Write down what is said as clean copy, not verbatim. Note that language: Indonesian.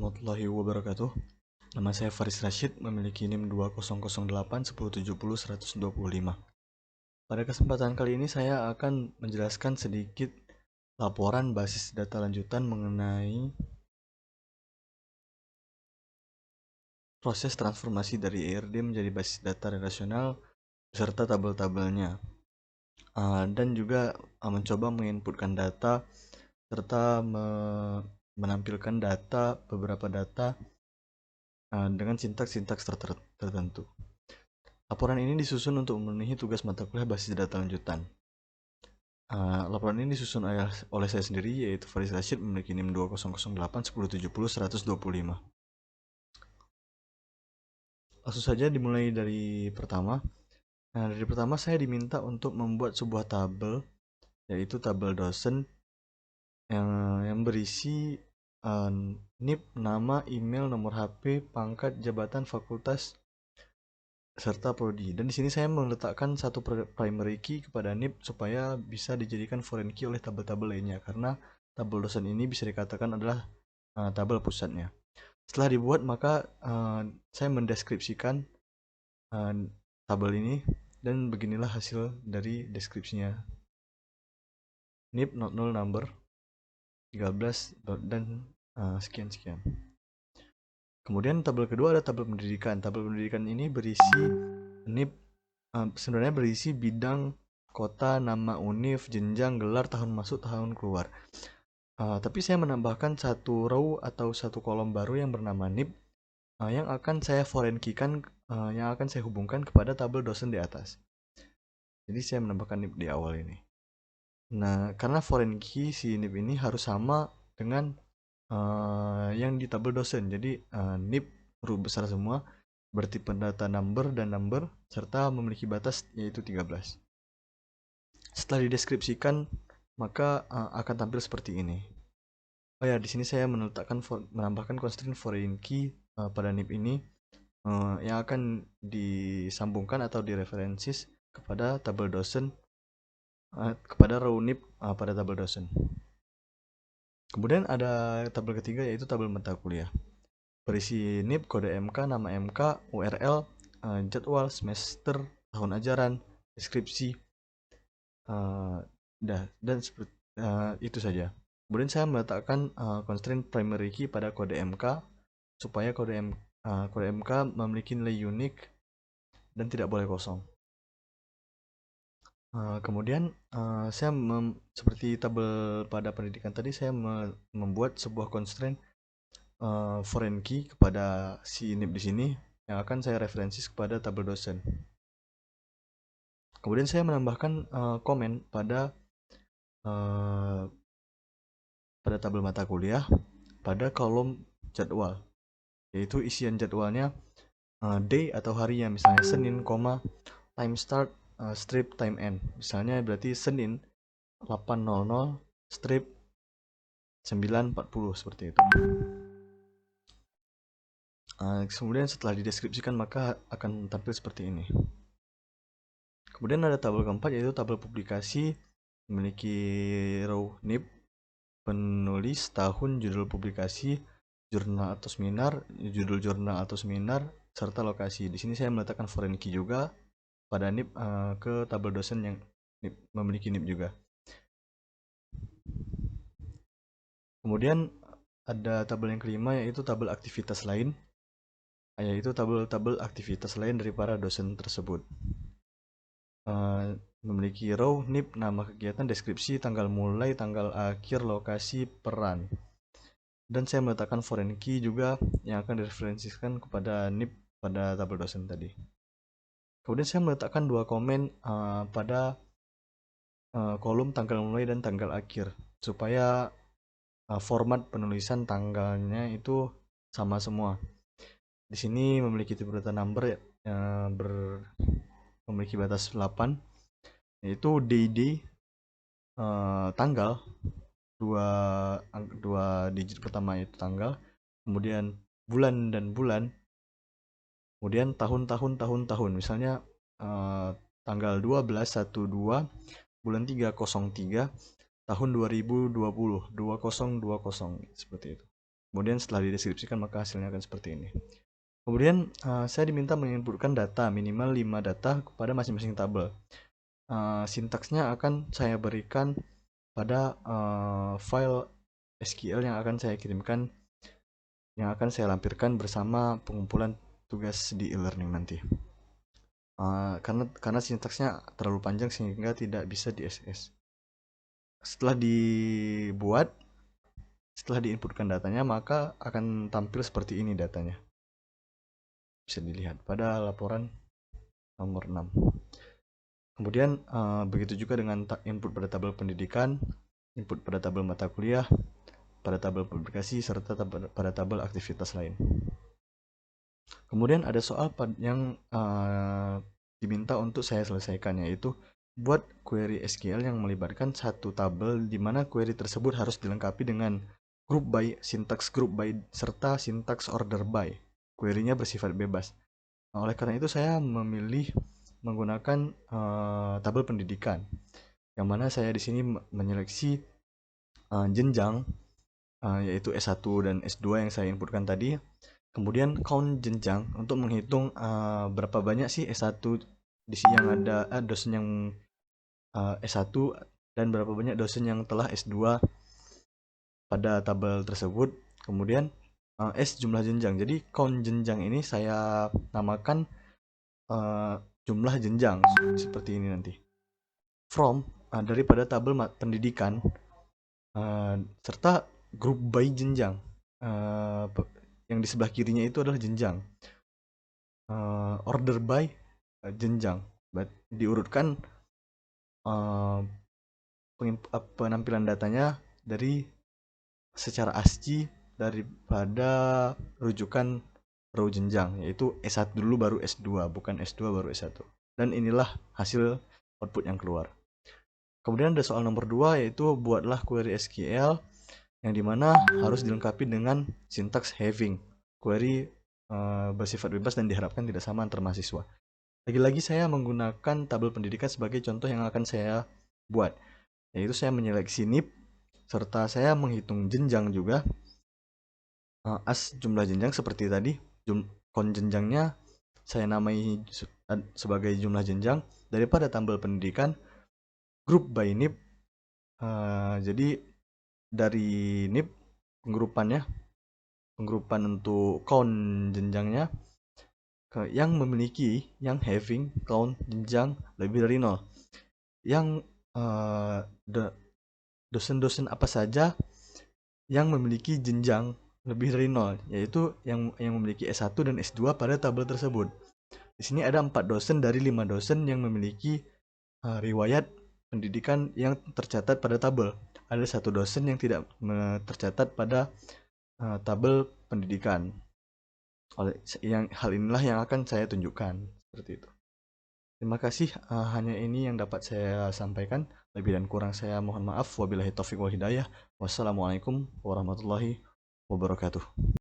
warahmatullahi wabarakatuh. Nama saya Faris Rashid, memiliki NIM 2008 1070 125. Pada kesempatan kali ini saya akan menjelaskan sedikit laporan basis data lanjutan mengenai proses transformasi dari ERD menjadi basis data relasional beserta tabel-tabelnya. Dan juga mencoba menginputkan data serta menampilkan beberapa data dengan sintaks-sintaks tertentu. Laporan ini disusun untuk memenuhi tugas mata kuliah basis data lanjutan. Laporan ini disusun oleh saya sendiri, yaitu Faris Rashid, memiliki NIM 2008 1070 125. Langsung saja dimulai dari pertama. Dari pertama saya diminta untuk membuat sebuah tabel, yaitu tabel dosen yang berisi NIP, nama, email, nomor HP, pangkat, jabatan, fakultas, serta prodi. Dan di sini saya meletakkan satu primary key kepada NIP supaya bisa dijadikan foreign key oleh tabel-tabel lainnya, karena tabel dosen ini bisa dikatakan adalah tabel pusatnya. Setelah dibuat, maka saya mendeskripsikan tabel ini, dan beginilah hasil dari deskripsinya. NIP not null number 13 dan sekian-sekian. Kemudian tabel kedua ada tabel pendidikan. Tabel pendidikan ini berisi NIP, sebenarnya berisi bidang, kota, nama univ, jenjang, gelar, tahun masuk, tahun keluar. Tapi saya menambahkan satu row atau satu kolom baru yang bernama NIP, yang akan saya foreign key-kan, yang akan saya hubungkan kepada tabel dosen di atas. Jadi saya menambahkan NIP di awal ini. Nah, karena foreign key si NIP ini harus sama dengan yang di tabel dosen. Jadi NIP huruf besar semua, bertipe data number dan number, serta memiliki batas yaitu 13. Setelah dideskripsikan, maka akan tampil seperti ini. Oh ya, di sini saya menambahkan constraint foreign key pada NIP ini yang akan disambungkan atau direferensis kepada tabel dosen, kepada row NIP pada tabel dosen. Kemudian ada tabel ketiga, yaitu tabel mata kuliah. Berisi NIP, kode MK, nama MK, URL, jadwal, semester, tahun ajaran, deskripsi, dan itu saja. Kemudian saya meletakkan constraint primary key pada kode MK supaya kode MK memiliki nilai unik dan tidak boleh kosong. Kemudian saya seperti tabel pada pendidikan tadi, saya membuat sebuah constraint foreign key kepada si NIP di sini yang akan saya referensis kepada tabel dosen. Kemudian saya menambahkan komen pada tabel mata kuliah pada kolom jadwal, yaitu isian jadwalnya day atau harinya, misalnya Senin, time start, strip time end. Misalnya berarti Senin 8.00 strip 9.40 seperti itu. Kemudian setelah dideskripsikan, maka akan tampil seperti ini. Kemudian ada tabel keempat, yaitu tabel publikasi, memiliki row NIP, penulis, tahun, judul publikasi, jurnal atau seminar, judul jurnal atau seminar, serta lokasi. Di sini saya meletakkan foreign key juga pada NIP ke tabel dosen yang memiliki NIP juga. Kemudian ada tabel yang kelima, yaitu tabel aktivitas lain, yaitu tabel-tabel aktivitas lain dari para dosen tersebut. Memiliki row NIP, nama kegiatan, deskripsi, tanggal mulai, tanggal akhir, lokasi, peran. Dan saya meletakkan foreign key juga yang akan direferensikan kepada NIP pada tabel dosen tadi. Kemudian saya meletakkan dua komen pada kolom tanggal mulai dan tanggal akhir, supaya format penulisan tanggalnya itu sama semua. Di sini memiliki tipe data number memiliki batas 8, yaitu day, tanggal, dua digit pertama itu tanggal, kemudian bulan dan bulan, kemudian tahun. Misalnya tanggal 12/12 bulan 3/03 tahun 2020 2020 seperti itu. Kemudian setelah dideskripsikan maka hasilnya akan seperti ini. Kemudian saya diminta menginputkan data minimal 5 data kepada masing-masing tabel. Sintaksnya akan saya berikan pada file SQL yang akan saya kirimkan, yang akan saya lampirkan bersama pengumpulan tugas di e-learning nanti. Karena sintaksnya terlalu panjang sehingga tidak bisa di SS. Setelah diinputkan datanya, maka akan tampil seperti ini datanya. Bisa dilihat pada laporan nomor 6. Kemudian begitu juga dengan input pada tabel pendidikan, input pada tabel mata kuliah, pada tabel publikasi, serta pada tabel aktivitas lain. Kemudian ada soal yang diminta untuk saya selesaikan, yaitu buat query SQL yang melibatkan satu tabel di mana query tersebut harus dilengkapi dengan group by, sintaks group by, serta sintaks order by. Query-nya bersifat bebas. Oleh karena itu saya memilih menggunakan tabel pendidikan, yang mana saya di sini menyeleksi jenjang, yaitu S1 dan S2 yang saya inputkan tadi. Kemudian count jenjang untuk menghitung berapa banyak sih S1 di sini yang ada dosen yang S1 dan berapa banyak dosen yang telah S2 pada tabel tersebut. Kemudian S jumlah jenjang. Jadi count jenjang ini saya namakan jumlah jenjang seperti ini nanti. From daripada tabel pendidikan serta group by jenjang. Yang di sebelah kirinya itu adalah jenjang. Order by jenjang. Diurutkan penampilan datanya dari secara ASCII daripada rujukan row jenjang, yaitu S1 dulu baru S2, bukan S2 baru S1. Dan inilah hasil output yang keluar. Kemudian ada soal nomor 2, yaitu buatlah query SQL yang dimana harus dilengkapi dengan sintaks having. Query bersifat bebas dan diharapkan tidak sama antar mahasiswa. Lagi-lagi saya menggunakan tabel pendidikan sebagai contoh yang akan saya buat, yaitu saya menyeleksi NIP serta saya menghitung jenjang juga. As jumlah jenjang seperti tadi, count jenjangnya saya namai sebagai jumlah jenjang daripada tabel pendidikan. Group by NIP, jadi dari NIP penggrupan untuk count jenjangnya yang memiliki, yang having count jenjang lebih dari 0. Yang dosen-dosen apa saja yang memiliki jenjang lebih dari 0, yaitu yang memiliki S1 dan S2 pada tabel tersebut. Di sini ada 4 dosen dari 5 dosen yang memiliki riwayat pendidikan yang tercatat pada tabel. Ada 1 dosen yang tidak tercatat pada tabel pendidikan. Hal inilah yang akan saya tunjukkan seperti itu. Terima kasih, hanya ini yang dapat saya sampaikan. Lebih dan kurang saya mohon maaf. Wabillahi taufiq wal hidayah. Wassalamualaikum warahmatullahi wabarakatuh.